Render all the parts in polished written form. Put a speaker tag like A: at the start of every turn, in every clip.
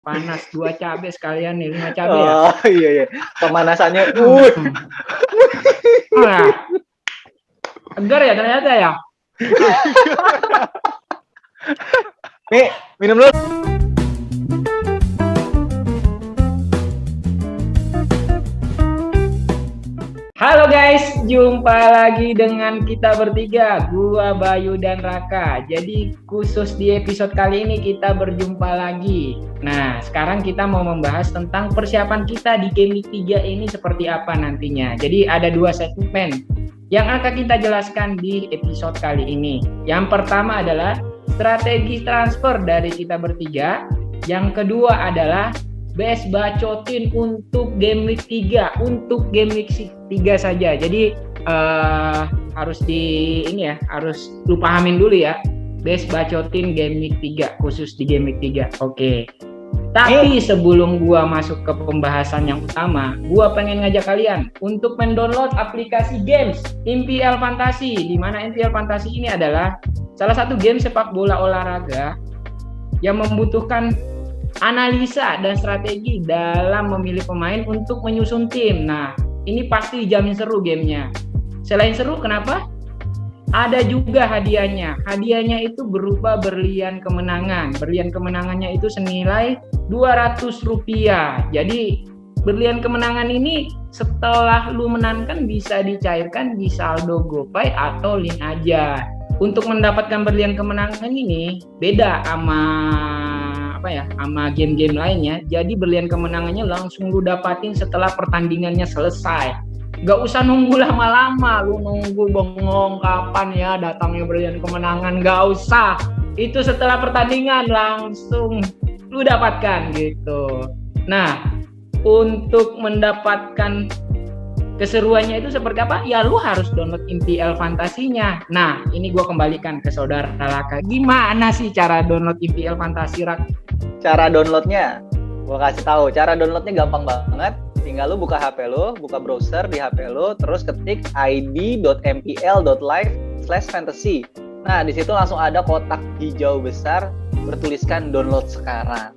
A: panas 2 cabe sekalian nih, 5 cabe ya.
B: Oh iya. Pemanasannya.
A: Wah, segar ya ternyata ya.
B: Nih, minum dulu.
A: Halo guys, jumpa lagi dengan kita bertiga, gua Bayu dan Raka. Jadi khusus di episode kali ini kita berjumpa lagi. Nah, sekarang kita mau membahas tentang persiapan kita di Game Week 3 ini seperti apa nantinya. Jadi ada 2 segmen yang akan kita jelaskan di episode kali ini. Yang pertama adalah strategi transfer dari kita bertiga. Yang kedua adalah best bacotin untuk Game Week 3, untuk Game Week 3 saja. Jadi harus harus lu pahamin dulu ya. Best bacotin Game Week 3 khusus di Game Week 3. Oke. Tapi sebelum gua masuk ke pembahasan yang utama, gua pengen ngajak kalian untuk mendownload aplikasi games MPL Fantasy, di mana MPL Fantasy ini adalah salah satu game sepak bola olahraga yang membutuhkan analisa dan strategi dalam memilih pemain untuk menyusun tim. Nah, ini pasti dijamin seru gamenya. Selain seru, kenapa? Ada juga hadiahnya. Hadiahnya itu berupa berlian kemenangan. Berlian kemenangannya itu senilai Rp200. Jadi, berlian kemenangan ini setelah lu menangkan bisa dicairkan di saldo GoPay atau link aja. Untuk mendapatkan berlian kemenangan ini beda sama game-game lainnya. Jadi berlian kemenangannya langsung lu dapatin setelah pertandingannya selesai. Gak usah nunggu lama-lama, lu nunggu bengong kapan ya datangnya berlian kemenangan, gak usah. Itu setelah pertandingan langsung lu dapatkan gitu. Nah, untuk mendapatkan keseruannya itu seperti apa? Ya lu harus download MPL Fantasinya. Nah, ini gue kembalikan ke saudara Raka. Gimana sih cara download MPL Fantasi, Rak?
B: Cara downloadnya, gue kasih tahu. Cara downloadnya gampang banget. Tinggal lu buka HP lu, buka browser di HP lu, terus ketik id.mpl.live/fantasy. Nah, di situ langsung ada kotak hijau besar bertuliskan download sekarang.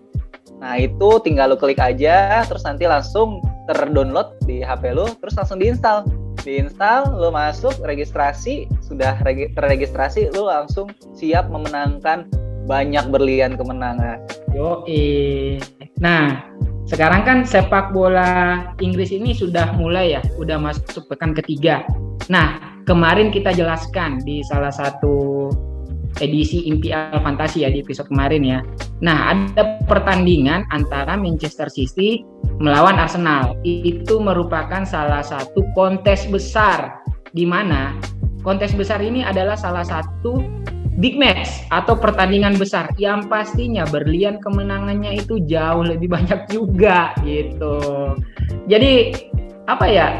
B: Nah, itu tinggal lu klik aja, terus nanti langsung terdownload di HP lu, terus langsung diinstal. Diinstal, lu masuk, registrasi, sudah terregistrasi, lu langsung siap memenangkan banyak berlian kemenangan.
A: Yoi. Nah, sekarang kan sepak bola Inggris ini sudah mulai ya, udah masuk pekan ketiga. Nah, kemarin kita jelaskan di salah satu edisi MPL Fantasi ya, di episode kemarin ya. Nah, ada pertandingan antara Manchester City melawan Arsenal. Itu merupakan salah satu kontes besar, di mana kontes besar ini adalah salah satu big match atau pertandingan besar yang pastinya berlian kemenangannya itu jauh lebih banyak juga gitu. Jadi apa ya,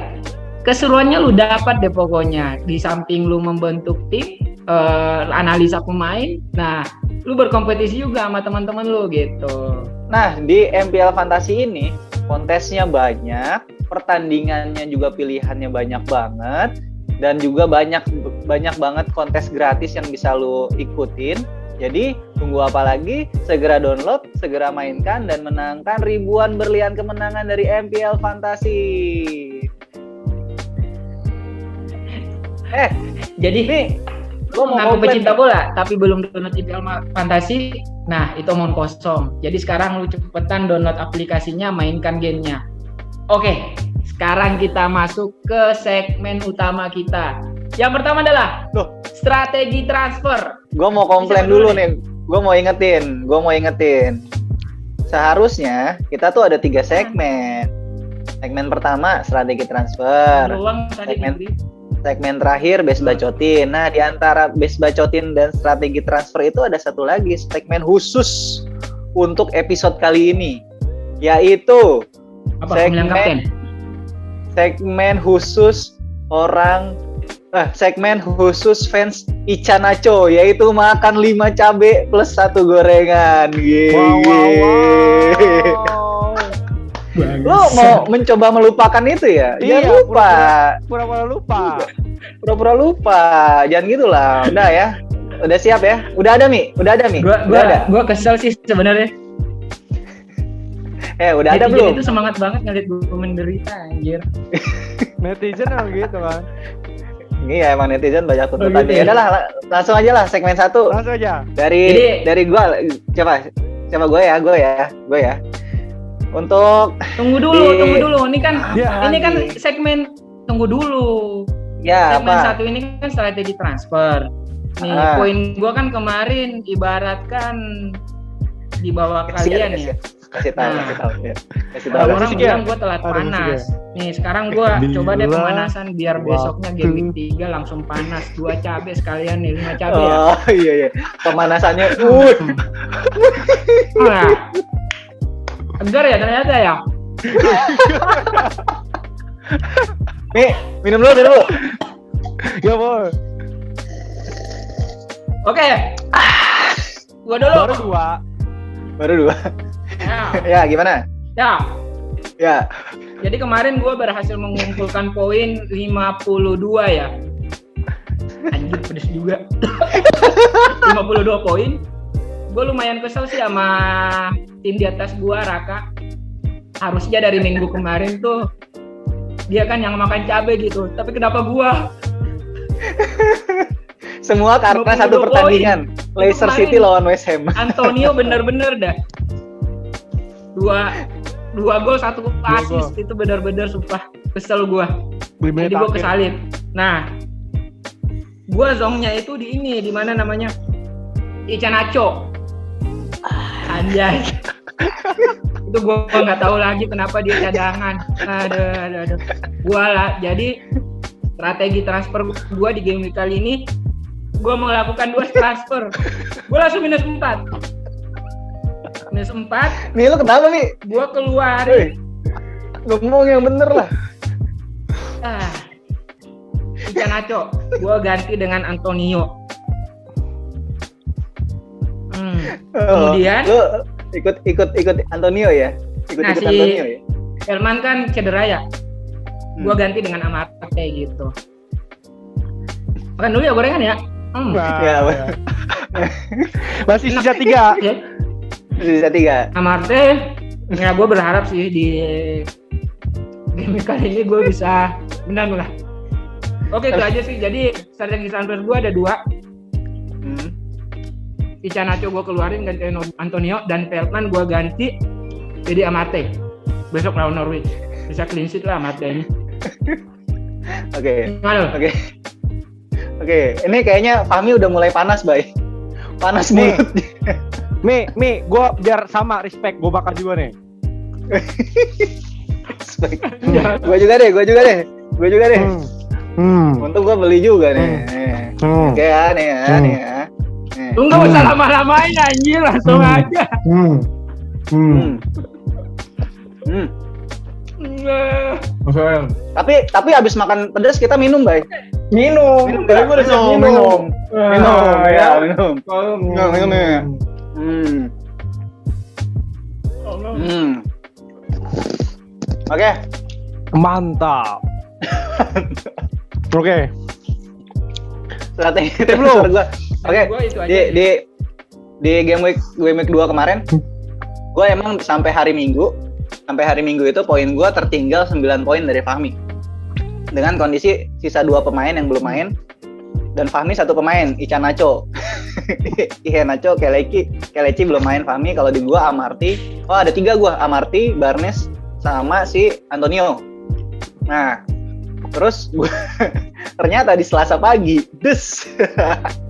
A: keseruannya lu dapat deh pokoknya. Di samping lu membentuk tim, analisa pemain, nah lu berkompetisi juga sama teman-teman lu gitu.
B: Nah, di MPL Fantasi ini kontesnya banyak, pertandingannya juga pilihannya banyak banget, dan juga banyak banget kontes gratis yang bisa lu ikutin. Jadi tunggu apa lagi? Segera download, segera mainkan, dan menangkan ribuan berlian kemenangan dari MPL Fantasi.
A: Jadi nih, lu mau pecinta bola tapi belum download MPL Fantasi, nah itu omong kosong. Jadi sekarang lu cepetan download aplikasinya, mainkan gamenya. Oke, sekarang kita masuk ke segmen utama kita. Yang pertama adalah strategi transfer.
B: Gue mau komplain dulu nih. Gue mau ingetin. Seharusnya kita tuh ada 3 segmen. Segmen pertama strategi transfer. Segmen terakhir best bacotin. Nah, di antara best bacotin dan strategi transfer itu ada satu lagi segmen khusus untuk episode kali ini, yaitu segmen khusus segmen khusus fans Ichanacho, yaitu makan 5 cabe plus 1 gorengan.
C: Wow.
B: Lu mau mencoba melupakan itu ya?
C: Iya,
B: jangan lupa.
A: Pura-pura
B: lupa. Jangan gitulah. Udah ya. Udah siap ya? Udah ada Mi?
A: Gua kesel sih sebenarnya.
B: Udah ada
A: Netizen
B: belum?
A: itu semangat banget ngeliat gue menderita anjir.
C: Netizen emang gitu kan.
B: Iya, emang netizen banyak tuntutan.
A: Oh, gitu ya?
B: Ya udahlah, langsung aja lah segmen 1.
C: Langsung aja.
B: Dari gua coba gue ya. Untuk
A: Tunggu dulu. Ini kan
C: Ya,
A: ini kan segmen tunggu dulu.
B: ya
A: Segmen
B: apa?
A: 1 ini kan strategi transfer. Nih, poin gua kan kemarin ibaratkan di bawah kalian ya.
B: Kasih tahu ya. Kasih tahu.
A: Orang
C: Harus
A: bilang
C: sekian.
A: gue telat
C: Harus
A: panas. Nih sekarang gue coba deh
C: Bila
A: pemanasan biar besoknya game week 3 langsung panas. 2 cabe sekalian nih, 5 cabe ya.
B: Oh iya. Pemanasannya
A: Nah. Segar ya ternyata ya.
B: Nih, minum dulu.
C: Ya boleh.
A: Oke. Gua dulu.
C: Baru 2.
A: Ya.
B: Ya, gimana?
A: Ya.
B: Ya.
A: Jadi kemarin gue berhasil mengumpulkan poin 52 ya. Anjir pedes juga. 52 poin. Gue lumayan kesel sih sama tim di atas gue, Raka. Harusnya dari minggu kemarin tuh dia kan yang makan cabai gitu. Tapi kenapa gue?
B: Semua karena
A: 52
B: satu pertandingan. Leicester
A: kemarin
B: City lawan West Ham.
A: Antonio bener-bener dah. Dua gol, 1 assist itu bener-bener sumpah kesel gue. Jadi gue kesalip. Nah, gue zongnya itu di ini, di mana namanya Iheanacho. Anjay. Itu gue nggak tahu lagi kenapa dia cadangan. Aduh. Gue lah. Jadi strategi transfer gue di game week kali ini, gue melakukan 2 transfer. Gue langsung minus 4.
B: Nih lu kenapa nih?
A: Gue keluarin.
B: Ngomong yang bener lah.
A: Iheanacho, gue ganti dengan Antonio. Kemudian
B: lu ikut Antonio ya? Ikut Antonio ya?
A: Elman kan cedera ya. Gue ganti dengan Amarte gitu. Makan dulu ya gorengan ya.
B: Ya.
C: Masih sisa 3.
A: Ya.
B: Sisa 3.
A: Amarte, ya gue berharap sih di game kali ini gue bisa menang lah. Oke, itu aja sih. Jadi strategi transfer gue ada 2. Iheanacho gue keluarin ganti Antonio, dan Veltman gue ganti jadi Amarte. Besok lawan Norwich bisa clean sheet lah Amarte ini.
B: Oke.
A: Oke,
B: Ini kayaknya Fahmi udah mulai panas, Bay. Panas mulut.
C: Mi, gue biar sama respect, gue bakal juga nih.
B: Gue juga deh. Untung gue beli juga nih. Oke ya, nih ya.
A: Lu nggak usah lama-lamain anjir, langsung aja.
B: Tapi abis makan pedas kita minum, Bay.
A: Minum.
B: Gue udah siap minum. Oke.
C: Mantap. Oke.
B: Strategi
C: belum.
B: gua. Oke. Di game week 2 kemarin, gue emang sampai hari Minggu itu poin gue tertinggal 9 poin dari Fahmi. Dengan kondisi sisa 2 pemain yang belum main, dan Fahmi 1 pemain, Iheanacho. Kelechi belum main Fahmi. Kalau di gue Amarte. Oh, ada 3 gue, Amarte, Barnes, sama si Antonio. Nah, terus gue ternyata di Selasa pagi,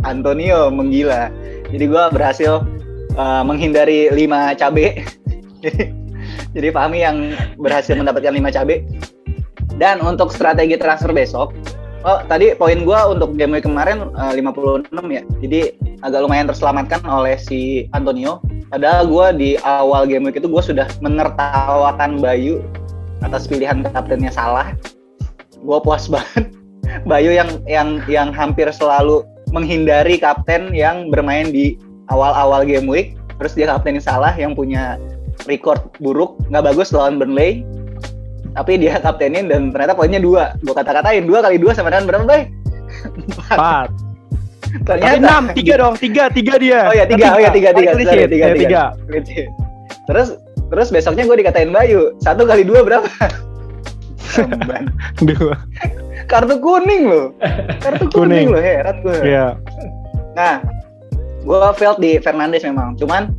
B: Antonio menggila. Jadi gue berhasil menghindari 5 cabe. Jadi Fahmi yang berhasil mendapatkan 5 cabe. Dan untuk strategi transfer besok, tadi poin gue untuk game week kemarin 56 ya. Jadi agak lumayan terselamatkan oleh si Antonio. Padahal gue di awal game week itu gue sudah menertawakan Bayu atas pilihan kaptennya salah. Gue puas banget. Bayu yang hampir selalu menghindari kapten yang bermain di awal-awal game week, terus dia kaptenin salah yang punya record buruk, nggak bagus lawan Burnley, tapi dia kaptenin dan ternyata poinnya 2. Gue kata-katain 2 kali 2 sama dengan berapa, Bay?
C: 4.
B: Ternyata
C: 6, 3 dong, 3 dia.
B: Oh ya 3.
C: Clean sheet.
B: Terus Terus besoknya gue dikatain Bayu, 1 kali 2 berapa? Samban.
C: 2.
B: Kartu kuning loh. Kartu kuning loh, heran gue.
C: Iya.
B: Nah, gue failed di Fernandes memang. Cuman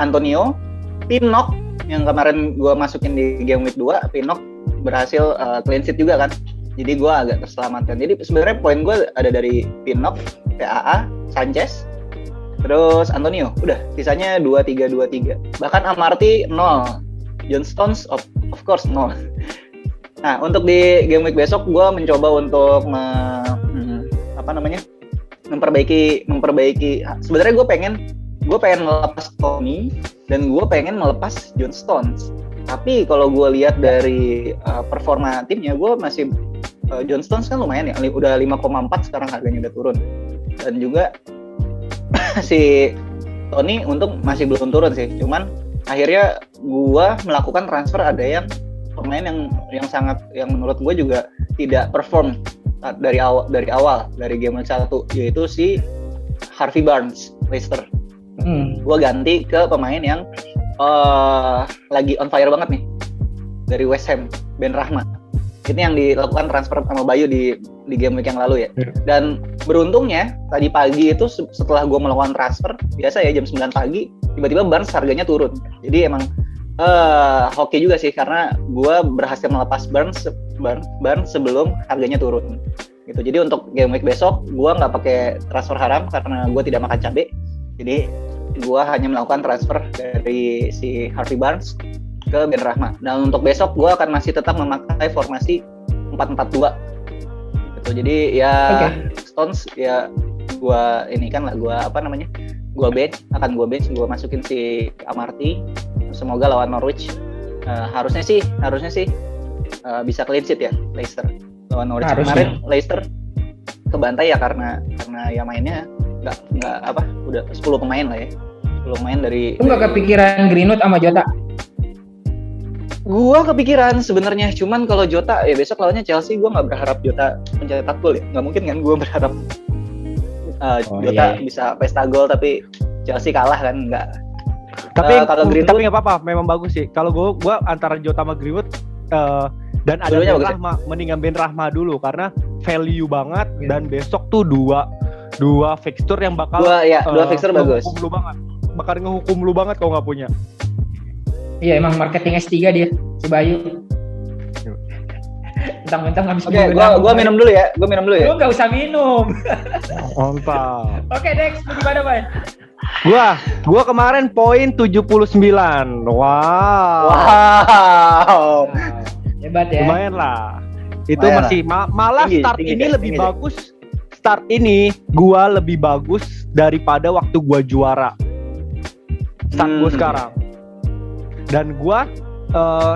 B: Antonio, Pinnock yang kemarin gue masukin di game week 2, Pinnock berhasil clean sheet juga kan. Jadi gue agak terselamatkan. Jadi sebenarnya poin gue ada dari Pinnock, PAA, Sanchez, terus Antonio. Udah, sisanya 2-3. Bahkan Amarty 0. John Stones of course 0. Nah, untuk di game week besok gue mencoba untuk memperbaiki. Sebenarnya gue pengen melepas Tony dan gue pengen melepas John Stones. Tapi kalau gue lihat dari performa timnya, gue masih John Stones kan lumayan ya, udah 5,4 sekarang harganya udah turun. Dan juga si Tony untung masih belum turun sih. Cuman akhirnya gue melakukan transfer ada yang pemain yang menurut gue juga tidak perform dari awal dari game 1, yaitu si Harvey Barnes Leicester. Gue ganti ke pemain yang lagi on fire banget nih dari West Ham, Ben Rahma. Ini yang dilakukan transfer sama Bayu di game week yang lalu ya. Dan beruntungnya tadi pagi itu setelah gue melakukan transfer, biasa ya jam 9 pagi, tiba-tiba Barnes harganya turun. Jadi emang hoki juga sih, karena gue berhasil melepas Barnes sebelum harganya turun gitu. Jadi untuk game week besok gue nggak pakai transfer haram karena gue tidak makan cabai. Jadi gue hanya melakukan transfer dari si Harvey Barnes ke Ben Rahma. Dan untuk besok gue akan masih tetap memakai formasi 4-4-2 gitu. Jadi ya Stones ya gue bench, gue masukin si Amarty. Semoga lawan Norwich harusnya sih bisa clean sheet ya Leicester lawan Norwich. Kemarin Leicester kebantai ya karena ya mainnya nggak udah 10 pemain lah ya, 10 pemain dari.
A: Lu nggak kepikiran Greenwood sama Jota?
B: Gua kepikiran sebenarnya, cuman kalau Jota ya besok lawannya Chelsea, gua nggak berharap Jota mencetak gol ya, nggak mungkin kan gua berharap Jota bisa pesta gol tapi Chelsea kalah kan, nggak.
C: Tapi
B: kalau Greenwood,
C: tapi nggak apa-apa, memang bagus sih. Kalau gue antara Jota sama Greenwood dan ada Ben Rahma, mendingan Ben Rahma dulu karena value banget. Dan besok tuh dua fixture yang bakal
B: dua fixture bagus.
C: Bakal ngehukum lu banget kalau nggak punya.
A: Iya, emang marketing S3 dia si Bayu. Mentang-mentang habis.
B: Oke, gua minum dulu ya. Lu
A: nggak usah minum.
C: Mantap.
A: Oke, Dex, lu gimana, Bay?
C: Gua kemarin poin 79. Wow.
A: Hebat ya.
C: Lumayan lah. Itu masih malah start ini lebih bagus. Start ini gua lebih bagus daripada waktu gua juara. Start gua sekarang. Dan gua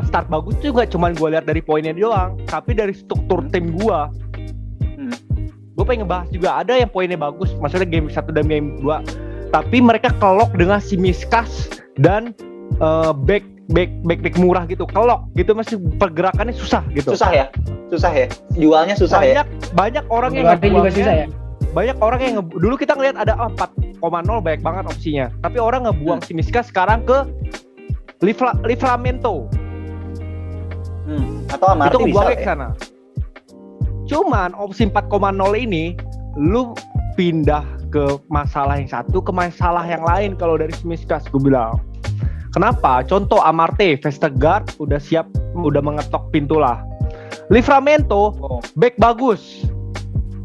C: start bagus juga cuman gua lihat dari poinnya doang, tapi dari struktur tim gua. Gua pengen ngebahas juga ada yang poinnya bagus, maksudnya game 1 dan game 2. Tapi mereka kelok dengan si Miskas dan back murah gitu, kelok gitu, masih pergerakannya susah gitu.
B: Susah ya. Jualnya susah
C: banyak orang yang ngebuangnya susah ya. Banyak orang yang dulu kita ngelihat ada 4,0 banyak banget opsinya. Tapi orang ngebuang si Miskas sekarang ke Livramento.
B: Atau Amarty
C: itu ngebuangnya
B: ke
C: sana. Cuman opsi 4,0 ini lu pindah ke masalah yang satu ke masalah yang lain kalau dari Miskas gue bilang. Kenapa? Contoh Amarty, Vestergaard udah siap, udah mengetok pintu lah. Livramento back bagus,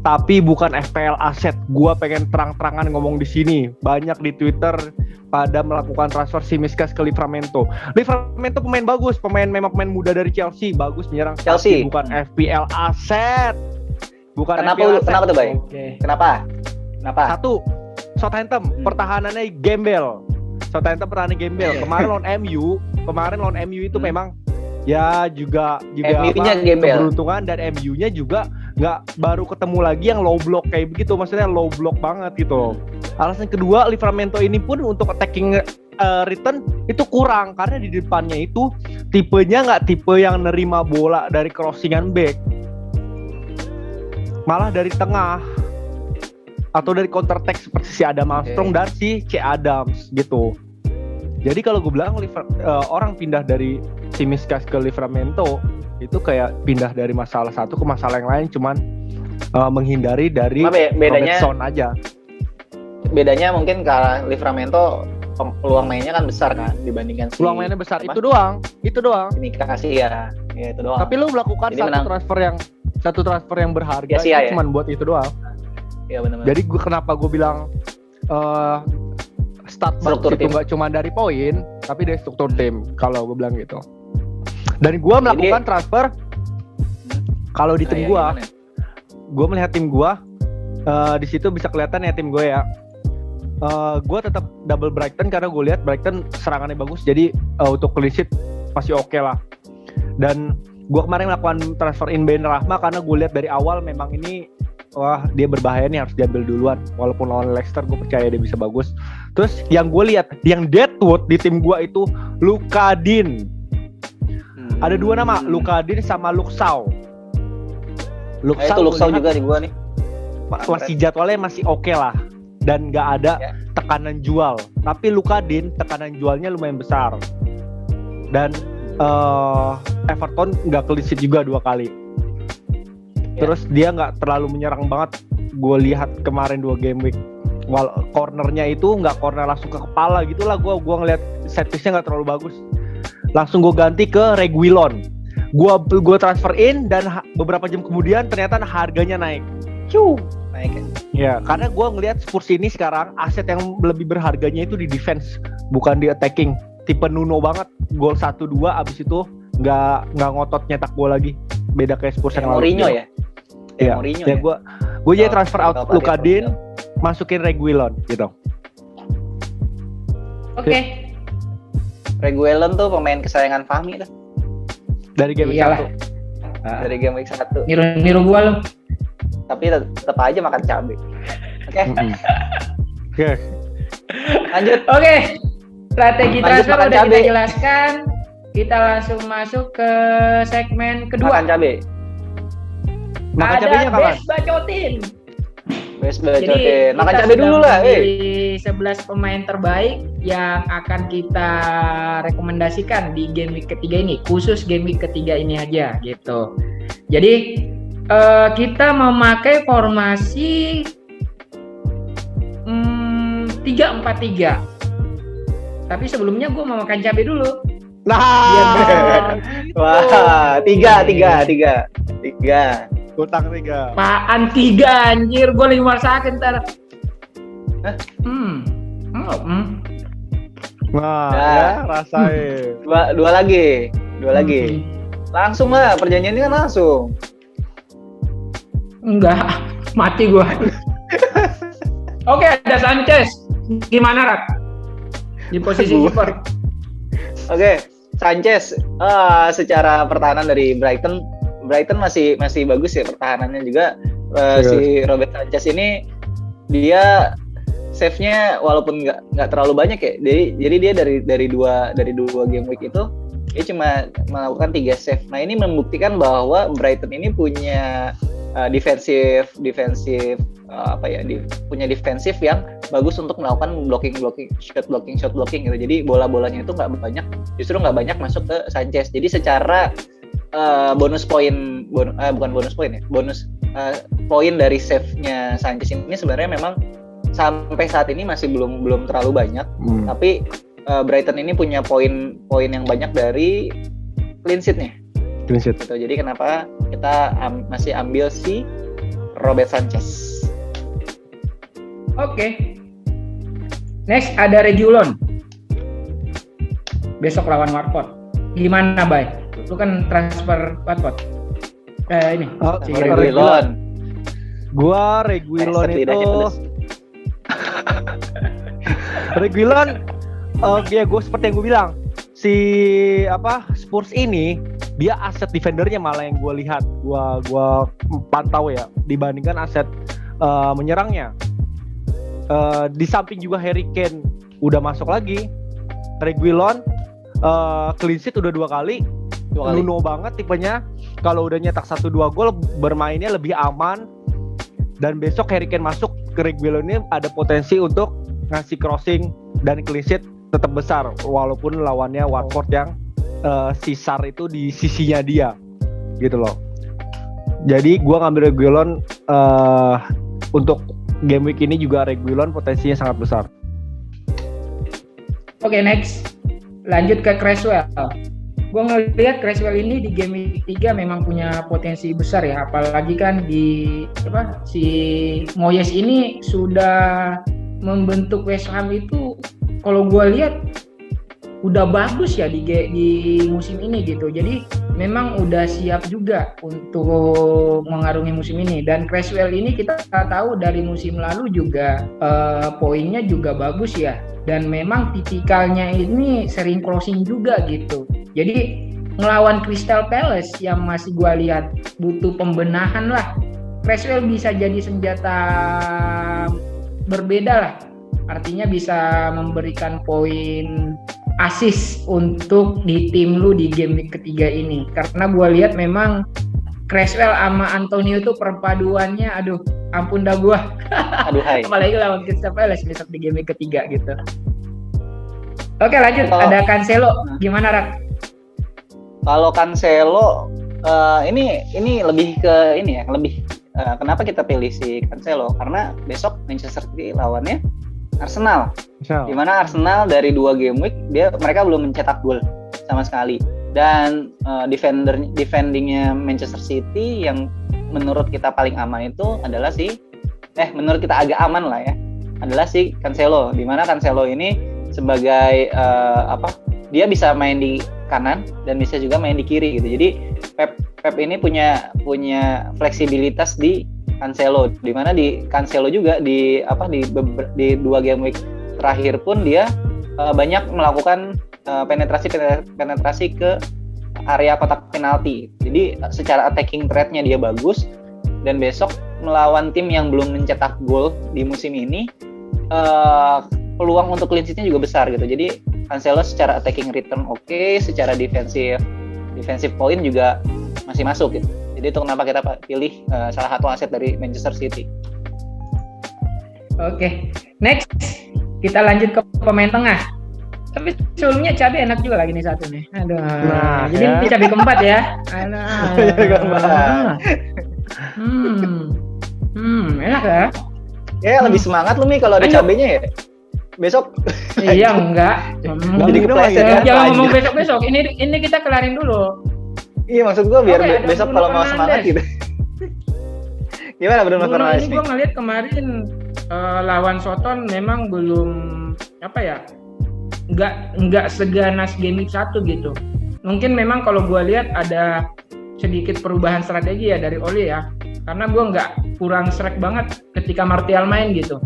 C: tapi bukan FPL aset. Gua pengen terang-terangan ngomong di sini. Banyak di Twitter pada melakukan transfer si Miskas ke Livramento. Livramento pemain bagus, memang pemain muda dari Chelsea, bagus menyerang
B: Chelsea.
C: Bukan FPL aset.
B: Kenapa tuh, Bay?
A: Okay.
B: Kenapa?
C: Satu, Southampton pertahanannya gembel. Kemarin lawan MU itu memang ya juga
B: MU-nya gembel.
C: Keberuntungan, dan MU-nya juga nggak baru ketemu lagi yang low block kayak begitu, maksudnya low block banget gitu. Alasan kedua, Livramento ini pun untuk attacking return itu kurang karena di depannya itu tipenya nggak tipe yang nerima bola dari crossingan back, malah dari tengah atau dari counter attack seperti si Adam Armstrong dan si C. Adams gitu. Jadi kalau gue bilang orang pindah dari Tsimikas ke Livramento itu kayak pindah dari masalah satu ke masalah yang lain, cuman menghindari dari
B: bedanya
C: zone aja.
B: Bedanya mungkin kalau Livramento peluang mainnya kan besar kan dibandingkan
C: peluang mainnya besar itu doang.
B: Tsimikas ya itu doang.
C: Tapi lu melakukan satu transfer yang berharga
B: ya,
C: itu cuman buat itu doang.
B: Iya benar.
C: Jadi kenapa gue bilang start box itu nggak cuma dari poin, tapi dari struktur tim. Kalau gue bilang gitu. Dan gue melakukan transfer. Kalau di tim gue melihat tim gue di situ bisa kelihatan ya tim gue ya. Gue tetap double Brighton karena gue lihat Brighton serangannya bagus. Jadi untuk clean sheet masih oke lah. Dan gue kemarin melakukan transfer in Ben Rahma karena gue lihat dari awal memang ini wah dia berbahaya nih, harus diambil duluan. Walaupun lawan Leicester gue percaya dia bisa bagus. Terus yang gue lihat yang deadwood di tim gue itu Luka Dean. Ada dua nama, Luka Dean sama Lukshaw.
B: Lukshaw juga di gue nih.
C: Masih jadwalnya masih oke lah dan nggak ada tekanan jual. Tapi Luka Dean tekanan jualnya lumayan besar. Dan Everton nggak clean sheet juga 2 kali. Terus dia nggak terlalu menyerang banget. Gue lihat kemarin 2 game week. Cornernya itu nggak corner langsung ke kepala gitulah. Gue ngeliat set piece-nya nggak terlalu bagus. Langsung gue ganti ke Reguilon. Gue transfer in dan beberapa jam kemudian ternyata harganya naik. Naik kan? Ya, karena gue ngelihat Spurs ini sekarang aset yang lebih berharganya itu di defense, bukan di attacking. Tipe Nuno banget, gol 1-2 abis itu nggak ngotot nyetak gol lagi. Beda kayak Spurs yang lalu.
B: Mourinho ya?
C: Iya. Ya gue jadi transfer out Luka Dean, masukin Reguilon gitu.
A: Oke.
B: Reguilon tuh pemain kesayangan Fahmi tuh.
C: Dari game week 1.
B: Dari game week 1.
A: Niru gua lo.
B: Tapi tetap aja makan cabai. Oke.
C: Oke.
B: Lanjut.
A: Oke. Strategi transfer udah kita jelaskan. Kita langsung masuk ke segmen kedua.
B: Makan cabai.
C: Makan cabainya kapan?
B: Best bacotin. Makan cabai dulu lah.
A: Pilih 11 pemain terbaik yang akan kita rekomendasikan di game week ketiga ini. Khusus game week ketiga ini aja gitu. Jadi kita memakai formasi 3-4-3. Tapi sebelumnya gue mau makan cabai dulu.
C: Nah,
B: wah, 3.
C: Utang 3.
A: Apaan 3 anjir, gue lagi masakin ntar.
C: Nah, ya, rasain.
B: Dua lagi. Langsung lah, perjanjian ini kan langsung.
A: Enggak, mati gue. Oke, ada Sanchez. Gimana, Rak? Di posisi kiper.
B: Oke, Sanchez secara pertahanan dari Brighton masih bagus ya pertahanannya juga. Si Robert Sanchez ini dia save-nya walaupun nggak terlalu banyak ya. Jadi dia dari dua game week itu dia cuma melakukan 3 save. Nah, ini membuktikan bahwa Brighton ini punya defensif punya defensif yang bagus untuk melakukan shot blocking gitu. Jadi bola-bolanya itu nggak banyak masuk ke Sanchez. Jadi secara bonus poin dari save-nya Sanchez ini sebenarnya memang sampai saat ini masih belum terlalu banyak. Tapi Brighton ini punya poin yang banyak dari clean sheet-nya. Gitu. Jadi kenapa kita masih ambil si Robert Sanchez.
A: Oke. Next ada Reguilon. Besok lawan Watford. Gimana, Bay? Lu kan transfer Watford. Ini.
B: Reguilon.
C: Gua Reguilon itu. Reguilon ya gue seperti yang gue bilang. Si Spurs ini dia aset defendernya malah yang gue lihat, gue pantau ya, dibandingkan aset menyerangnya. Di samping juga Harry Kane udah masuk lagi. Reguilon clean sheet udah 2 kali. Nuno banget tipenya. Kalau udah nyetak 1-2 gol bermainnya lebih aman. Dan besok Harry Kane masuk, ke Reguilon ini ada potensi untuk ngasih crossing dan clean sheet tetap besar walaupun lawannya Watford yang si Sar itu di sisinya dia gitu loh. Jadi gua ngambil Reguilon untuk game week ini juga. Reguilon potensinya sangat besar.
A: Oke, next lanjut ke Cresswell. Gue ngelihat Cresswell ini di game week 3 memang punya potensi besar ya, apalagi kan si Moyes ini sudah membentuk West Ham itu kalau gue lihat udah bagus ya di musim ini gitu. Jadi memang udah siap juga untuk mengarungi musim ini. Dan Cresswell ini kita tahu dari musim lalu juga poinnya juga bagus ya. Dan memang tipikalnya ini sering closing juga gitu. Jadi ngelawan Crystal Palace yang masih gua lihat butuh pembenahan lah. Cresswell bisa jadi senjata berbeda lah. Artinya bisa memberikan poin assist untuk di tim lu di game week ketiga ini. Karena gua lihat memang Cresswell sama Antonio itu perpaduannya aduh ampun dah gua.
B: Aduh hai.
A: Apalagi lawan Crystal Palace besok di game week ketiga gitu. Oke lanjut, ada Cancelo. Gimana Rak?
B: Kalau Cancelo ini lebih ke ini ya, kenapa kita pilih si Cancelo? Karena besok Manchester City lawannya Arsenal. Di mana Arsenal dari 2 game week mereka belum mencetak gol sama sekali. Dan defendingnya Manchester City yang menurut kita paling aman itu adalah menurut kita agak aman lah ya, adalah si Cancelo. Di mana Cancelo ini sebagai dia bisa main di kanan dan bisa juga main di kiri gitu. Jadi Pep ini punya fleksibilitas di Cancelo, di mana di Cancelo juga di 2 game week terakhir pun dia banyak melakukan penetrasi ke area kotak penalti. Jadi secara attacking threat-nya dia bagus, dan besok melawan tim yang belum mencetak gol di musim ini peluang untuk clean sheet-nya juga besar gitu. Jadi Cancelo secara attacking return oke, secara defensive point juga masih masuk gitu. Jadi itu kenapa kita pilih salah satu aset dari Manchester City.
A: Oke, next kita lanjut ke pemain tengah. Tapi sebelumnya cabai enak juga lagi nih satu nih. Aduh.
C: Nah,
A: jadi ini cabai keempat ya. Enak ya?
B: Ya lebih semangat lu nih kalau ada cabenya ya. Besok.
A: Iya enggak.
B: Jadi kepleset ya.
A: Jangan ngomong besok. Ini kita kelarin dulu.
B: Iya maksud gua biar besok kalau mau semangat gitu. Gimana Bruno Fernandes?
A: Ini gua ngeliat kemarin lawan Soton memang belum nggak seganas game week 1 gitu. Mungkin memang kalau gua lihat ada sedikit perubahan strategi ya dari Ole ya. Karena gua kurang srek banget ketika Martial main gitu.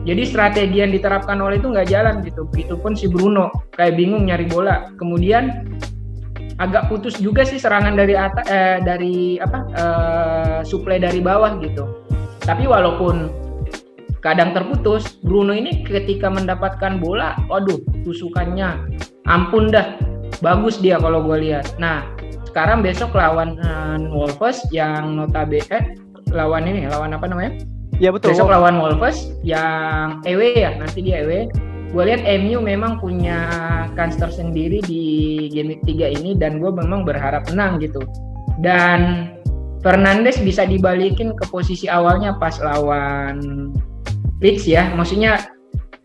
A: Jadi strategi yang diterapkan Ole itu nggak jalan gitu. Begitupun si Bruno kayak bingung nyari bola. Kemudian agak putus juga sih serangan dari atas suplai dari bawah gitu. Tapi walaupun kadang terputus, Bruno ini ketika mendapatkan bola, waduh, tusukannya ampun dah. Bagus dia kalau gue lihat. Nah, sekarang besok lawan Wolves yang notabene lawan apa namanya?
C: Ya betul.
A: Besok lawan Wolves yang away ya, nanti dia away. Gue lihat MU memang punya kans tersendiri di game week 3 ini dan gue memang berharap menang gitu. Dan Fernandes bisa dibalikin ke posisi awalnya pas lawan Leeds ya. Maksudnya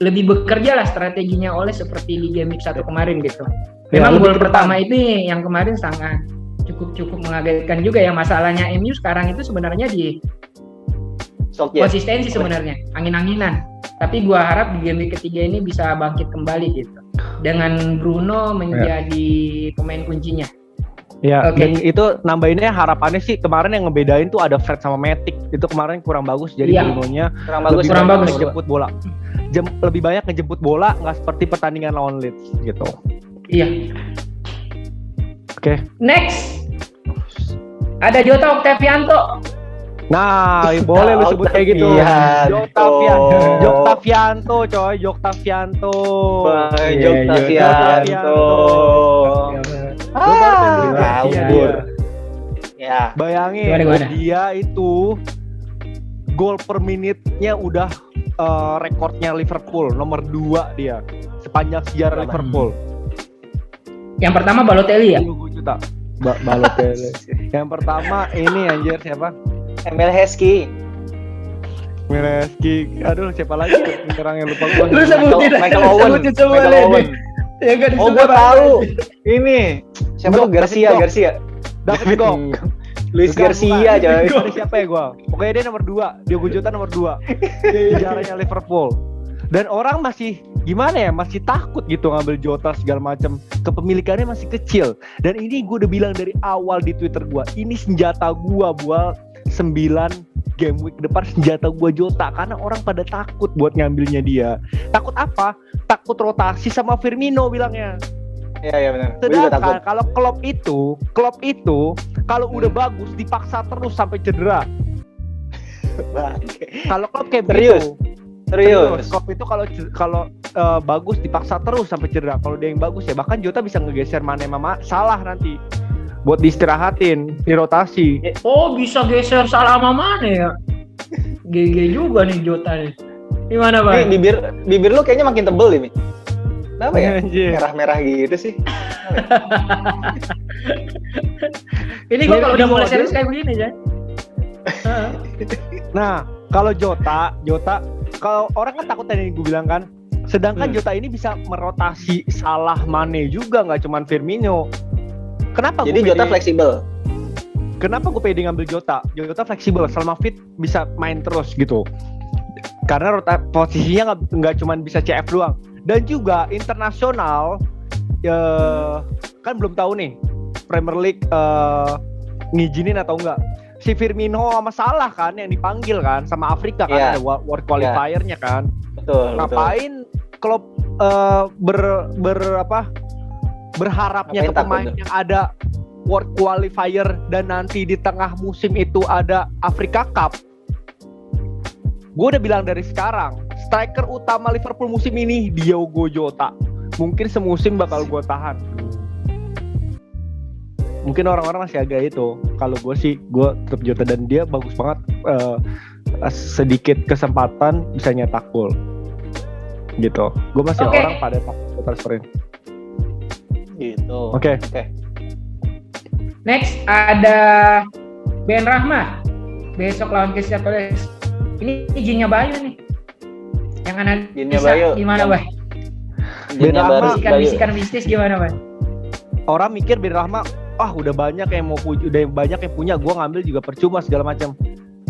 A: lebih bekerja lah strateginya oleh seperti di game week 1 kemarin gitu. Memang gol pertama itu yang kemarin sangat cukup mengagetkan juga ya. Masalahnya MU sekarang itu sebenarnya di konsistensi sebenarnya, angin-anginan. Tapi gua harap di game week ketiga ini bisa bangkit kembali gitu. Dengan Bruno menjadi pemain kuncinya.
C: Ya, dan itu nambahinnya harapannya sih kemarin yang ngebedain tuh ada Fred sama Matic. Itu kemarin kurang bagus, jadi Bruno-nya kurang bagus ngejemput bola. Lebih banyak ngejemput bola, nggak seperti pertandingan lawan Leeds gitu.
A: Iya.
C: Oke.
A: Next. Ada Jota Octavianto.
C: Nah, boleh lu sebut kayak gitu. Joktavianto, coy, Joktavianto.
B: Kabur. Ya.
C: Bayangin dia itu gol per menitnya udah rekornya Liverpool nomor 2 dia. sepanjang sejarah Liverpool.
A: Yang pertama Balotelli ya?
C: 20 juta. Balotelli. Yang pertama ini anjir siapa?
B: Emil Heskey.
C: Mireski, aduh siapa lagi penyerang yang lupa gua.
A: Lu sebutin
B: Michael Owen.
A: Michael Owen. Ya enggak
B: Oh, gua tahu. Ini siapa tuh? Garcia.
C: David Gong.
B: Luis Garcia coy.
C: Ada siapa ya gua? Pokoknya dia nomor 2, Diogo Jota nomor 2. Sejarahnya Liverpool. Dan orang masih gimana ya, masih takut gitu ngambil Jota segala macam. Kepemilikannya masih kecil. Dan ini gue udah bilang dari awal di Twitter gue, ini senjata gue buat 9 game week depan, senjata gue Jota, karena orang pada takut buat ngambilnya dia. Takut apa? Takut rotasi sama Firmino bilangnya.
B: Iya benar.
C: Sedangkan kalau Klopp itu kalau udah bagus dipaksa terus sampai cedera. Kalau Klopp kayak Serius. Klopp itu kalau bagus dipaksa terus sampai cedera. Kalau dia yang bagus ya bahkan Jota bisa ngegeser Mane sama Salah nanti buat diistirahatin, dirotasi.
A: Oh, bisa geser Salah sama Mane ya. GG juga nih Jota nih. Gimana, Bang?
B: Bibir lu kayaknya makin tebel ini. Kenapa ya?
C: Anjir.
B: Merah-merah gitu sih.
A: Ini gua kalau udah mulai serius kayak begini ya.
C: Nah, kalau Jota kalau orang kan takut tadi gue bilang kan. Sedangkan Jota ini bisa merotasi Salah, Mane juga, nggak cuman Firmino. Kenapa?
B: Jadi Jota fleksibel.
C: Kenapa gue pede ngambil Jota? Jota fleksibel, selama fit bisa main terus gitu. Karena posisinya nggak cuma bisa CF doang. Dan juga internasional, kan belum tahu nih Premier League ngizinin atau enggak. Si Firmino sama Salah kan yang dipanggil kan sama Afrika kan, ada World Qualifier-nya kan.
B: Betul.
C: Ngapain Klopp berharapnya ke pemain yang ada World Qualifier dan nanti di tengah musim itu ada Afrika Cup. Gue udah bilang dari sekarang, striker utama Liverpool musim ini Diogo Jota. Mungkin semusim bakal gue tahan. Mungkin orang-orang masih agak itu. Kalau gue sih, gue tetap Jota dan dia bagus banget. Sedikit kesempatan bisa nyetak gol. Gitu. Gue masih orang pada takut transferin.
B: Gitu.
C: Oke.
A: Next ada Ben Rahma. Besok lawan Crystal Palace. Ini jinnya Bayu nih. Yang analisa gimana, Bay?
C: Ben Rahma
A: bisikan bisnis gimana, Bay?
C: Orang mikir Ben Rahma, udah banyak yang punya, gue ngambil juga percuma segala macam.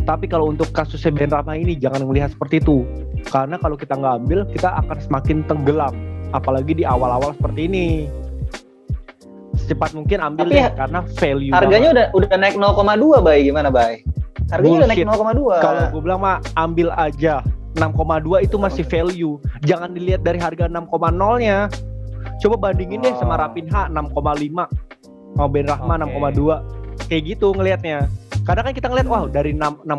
C: Tapi kalau untuk kasusnya Ben Rahma ini jangan melihat seperti itu. Karena kalau kita nggak ambil, kita akan semakin tenggelam. Apalagi di awal-awal seperti ini. Secepat mungkin ambil deh, karena value.
B: Harganya udah naik 0,2, Bay. Gimana, Bay? Harganya udah naik 0,2.
C: Kalau gue bilang mah ambil aja. 6,2 itu masih value. Jangan dilihat dari harga 6,0-nya. Coba bandingin deh sama Raphinha 6,5. Mau Ben Rahma 6,2. Kayak gitu ngelihatnya. Kadang kan kita ngeliat dari 6,0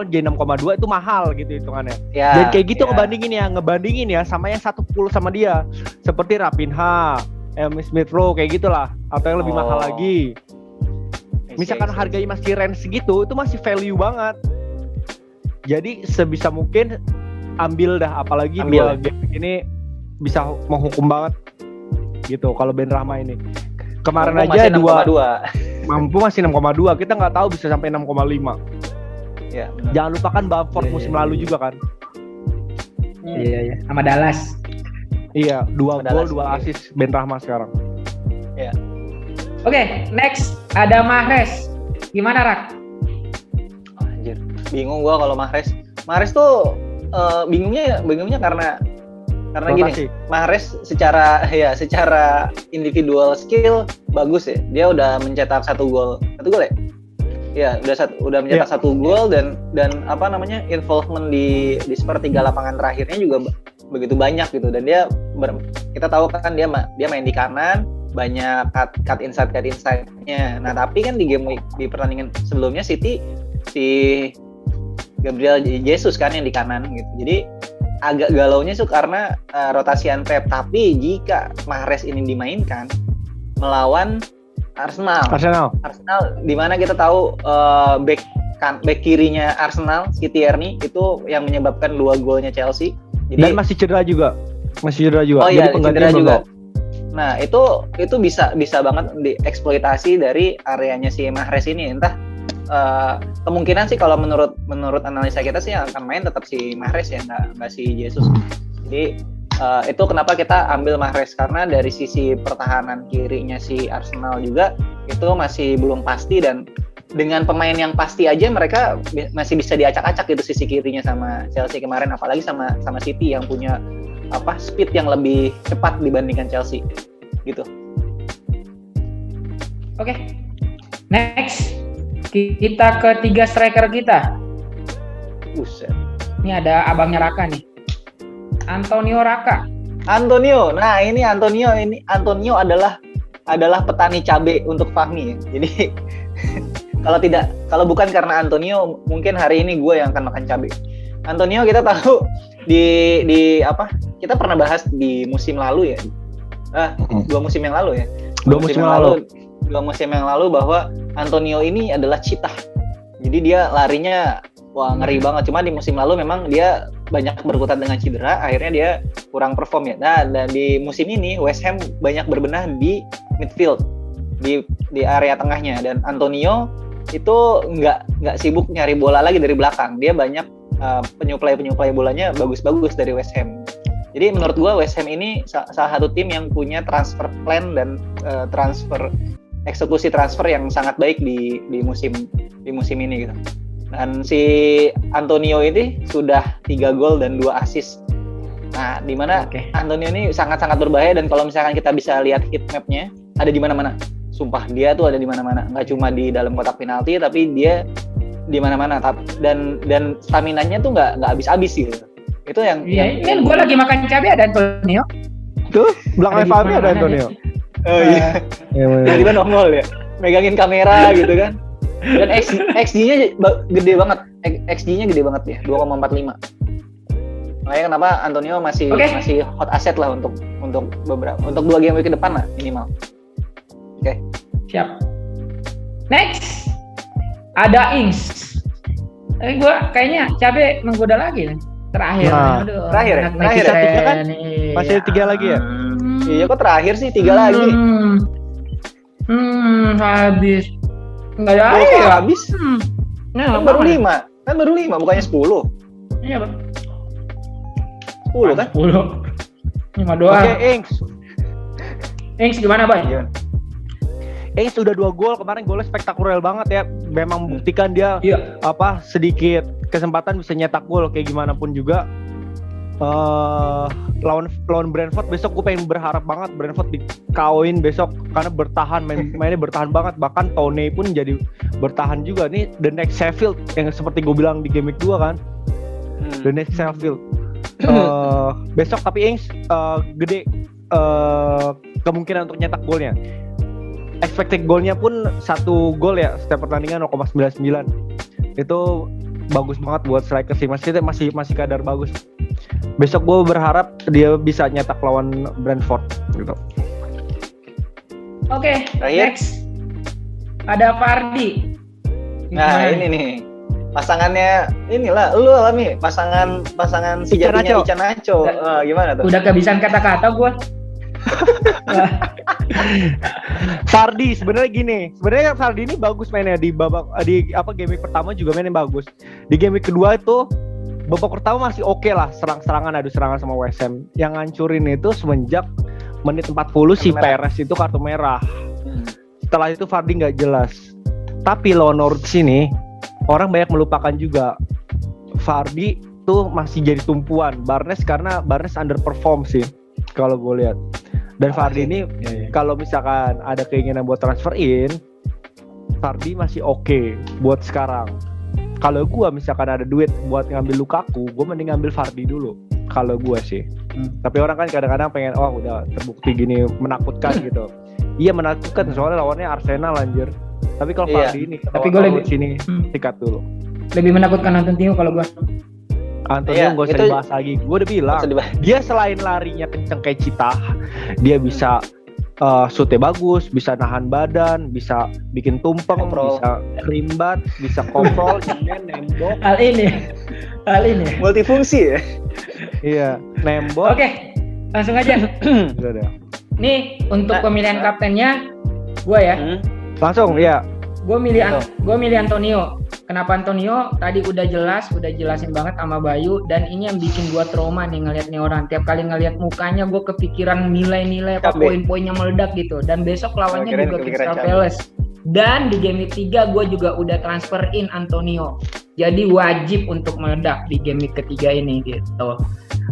C: jadi 6,2 itu mahal gitu hitungannya. Dan kayak gitu ngebandingin ya sama yang 1 pool sama dia. Seperti Raphinha, Emil Smith Rowe kayak gitulah, atau yang lebih mahal lagi. Misalkan harganya masih range segitu, itu masih value banget. Jadi sebisa mungkin ambil dah, apalagi dua game ini bisa menghukum banget gitu kalau Ben Rahma ini. Kemarin mampu aja 2,2. Mampu masih 6,2. Kita nggak tahu bisa sampai 6,5. Ya. Jangan lupakan Bamford musim lalu juga kan.
A: Iya. Sama Dallas.
C: Iya, 2 gol, 2 assist Ben Rahma sekarang.
B: Iya.
A: Oke, next ada Mahrez. Gimana, Rak?
B: Anjir, bingung gua kalau Mahrez. Mahrez tuh bingungnya karena gini, Mahrez secara individual skill bagus ya. Dia udah mencetak 1 gol ya. Ya, udah mencetak 1 gol dan involvement di sepertiga lapangan terakhirnya juga begitu banyak gitu. Dan dia kita tahu kan dia main di kanan, banyak cut inside-nya. Nah, tapi kan di pertandingan sebelumnya City si Gabriel Jesus kan yang di kanan gitu. Jadi agak galaunya tuh karena rotasian Pep. Tapi jika Mahrez ini dimainkan melawan Arsenal di mana kita tahu back kirinya Arsenal, si Tierney itu yang menyebabkan 2 golnya Chelsea. Jadi,
C: dan masih cedera juga. Masih cedera juga.
B: Oh iya, cedera juga.
C: Belum.
B: Nah, itu bisa banget dieksploitasi dari areanya si Mahrez ini. Entah kemungkinan sih kalau menurut analisa kita sih yang akan main tetap si Mahrez ya, nggak si Jesus. Jadi itu kenapa kita ambil Mahrez, karena dari sisi pertahanan kirinya si Arsenal juga itu masih belum pasti, dan dengan pemain yang pasti aja mereka masih bisa diacak-acak gitu sisi kirinya sama Chelsea kemarin, apalagi sama City yang punya speed yang lebih cepat dibandingkan Chelsea gitu.
A: Oke. Next kita ke 3 striker kita.
B: Buset.
A: Ini ada abangnya Raka nih. Antonio Raka.
B: Nah, ini Antonio adalah petani cabai untuk Fahmi ya. Jadi kalau bukan karena Antonio, mungkin hari ini gue yang akan makan cabai. Antonio kita tahu di kita pernah bahas di musim lalu ya. 2 musim yang lalu ya.
C: 2 musim yang lalu bahwa Antonio ini adalah cheetah. Jadi dia larinya ngeri banget. Cuma di musim lalu memang dia banyak berkutat dengan cedera, akhirnya dia kurang perform ya. Nah, dan di musim ini West Ham banyak berbenah di midfield, di area tengahnya, dan Antonio itu nggak sibuk nyari bola lagi dari belakang. Dia banyak penyuplai bolanya bagus-bagus dari West Ham. Jadi menurut gua West Ham ini salah satu tim yang punya transfer plan dan eksekusi transfer yang sangat baik di musim ini gitu. Dan si Antonio ini sudah 3 gol dan 2 assist. Nah, di mana Antonio ini sangat-sangat berbahaya, dan kalau misalkan kita bisa lihat heat map-nya, ada di mana-mana. Sumpah, dia tuh ada di mana-mana. Nggak cuma di dalam kotak penalti, tapi dia di mana-mana. Dan stamina-nya tuh nggak habis-habis gitu. Itu yang
A: ini kan gue lagi makan cabai ada Antonio.
C: Tuh, belakang Fahmi ada Antonio.
B: Oh iya. Tiba-tiba nongol ya. Megangin kamera gitu kan. Dan XG-nya gede banget. XG-nya gede banget ya, 2,45. Makanya kenapa Antonio masih hot asset lah untuk 2 game week ke depan lah minimal. Oke.
A: Siap. Next ada Ings. Gue kayaknya cabe menggoda lagi nih. Terakhir.
B: Terakhir
C: kan? Masih 3 lagi ya?
B: Iya, kok terakhir sih 3 lagi.
A: Habis. Enggak ada
B: ya? Habis. Nah, baru 5. Kan baru 5, bukannya 10.
A: Iya, Bang.
B: 10 kan?
A: 10. 5 doang.
C: Oke,
A: Ings gimana, Bang?
C: Ings udah 2 gol kemarin, golnya spektakuler banget ya. Memang membuktikan dia sedikit kesempatan bisa nyetak gol kayak gimana pun juga. Lawan Brentford besok gue pengen berharap banget Brentford dikawin besok, karena mainnya bertahan banget, bahkan Tone pun jadi bertahan juga nih. The next Sheffield yang seperti gue bilang di game week 2 kan. The next Sheffield besok, tapi Ings gede kemungkinan untuk nyetak golnya. Expected golnya pun 1 gol ya setiap pertandingan 0,99. Itu bagus banget buat striker sih, masih kadar bagus. Besok gue berharap dia bisa nyetak lawan Brentford gitu.
A: Oke, next ada Fardi.
B: Nah, ini nih pasangannya, inilah lu alami pasangan sejatinya Ican Nacho. Gimana tuh?
A: Udah kehabisan kata-kata gue.
C: Fardi sebenarnya Fardi ini bagus mainnya di game week pertama juga mainnya bagus. Di game week kedua itu babak pertama masih oke lah, serangan sama West Ham. Yang ngancurin itu semenjak menit 40 si Perez itu kartu merah. Setelah itu Fardi nggak jelas. Tapi lawan Norwich ini orang banyak melupakan juga Fardi tuh masih jadi tumpuan Barnes, karena Barnes underperform sih kalau gue lihat. Dan Fardi ini kalau misalkan ada keinginan buat transfer in, Fardi masih oke buat sekarang. Kalau gue misalkan ada duit buat ngambil Lukaku, gue mending ngambil Fardi dulu. Kalau gue sih. Tapi orang kan kadang-kadang pengen, udah terbukti gini menakutkan gitu. Iya menakutkan, soalnya lawannya Arsenal anjir. Tapi kalau Fardi ini,
A: tapi gue lebih
C: sini sikat dulu.
A: Lebih menakutkan Antonio kalau gue.
C: Antonio gak usah dibahas lagi. Gue udah bilang, dia selain larinya kenceng kayak cita, dia bisa shootnya bagus, bisa nahan badan, bisa bikin tumpeng, bisa kerimbat, bisa kontrol, nembok.
A: Hal ini multifungsi ya.
C: Iya, nembok.
A: Oke. Langsung aja.
C: Udah.
A: Nih untuk pemilihan kaptennya gue ya.
C: Langsung ya.
A: Gue milih Antonio. Kenapa Antonio? Tadi udah jelasin banget sama Bayu, dan ini yang bikin gue trauma nih ngeliat nih orang. Tiap kali ngeliat mukanya gue kepikiran nilai-nilai apa poin-poinnya meledak gitu. Dan besok lawannya juga Crystal Palace. Dan di game week 3 gue juga udah transferin Antonio. Jadi wajib untuk meledak di game week ketiga ini gitu.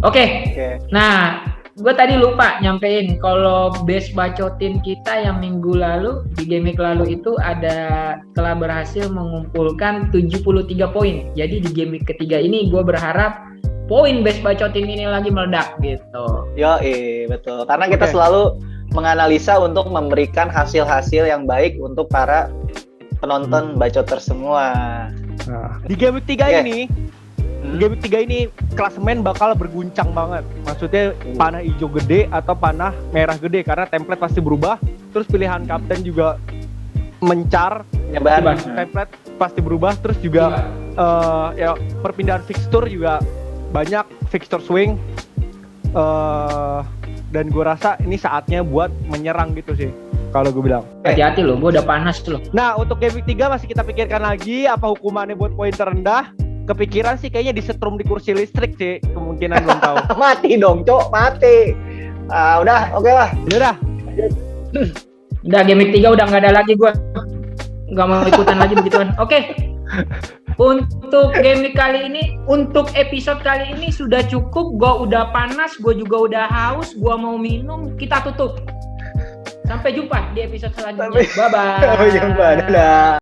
A: Oke. Nah, gue tadi lupa nyampein kalau base bacotin kita yang minggu lalu di game week lalu itu telah berhasil mengumpulkan 73 poin. Jadi di game week ketiga ini gue berharap poin base bacotin ini lagi meledak gitu.
B: Betul. Karena kita selalu menganalisa untuk memberikan hasil-hasil yang baik untuk para penonton bacoter semua.
C: Nah, di game week 3 ini game 3 ini klasemen bakal berguncang banget. Maksudnya panah hijau gede atau panah merah gede, karena template pasti berubah. Terus pilihan kapten juga mencar. Template pasti berubah. Terus juga ya perpindahan fixture juga banyak, fixture swing. Dan gue rasa ini saatnya buat menyerang gitu sih, kalau gue bilang.
A: Hati-hati loh, gue udah panas loh.
C: Nah, untuk game week 3 masih kita pikirkan lagi apa hukumannya buat poin terendah. Kepikiran sih kayaknya disetrum di kursi listrik sih, kemungkinan belum tahu.
B: Mati dong, Cok, mati. Udah, oke lah.
A: Udah game week 3 udah nggak ada lagi gue. Nggak mau ikutan lagi begituan. Oke. Untuk game week kali ini, untuk episode kali ini sudah cukup. Gue udah panas, gue juga udah haus, gue mau minum. Kita tutup. Sampai jumpa di episode selanjutnya. Bye-bye.
B: Sampai jumpa, dadah.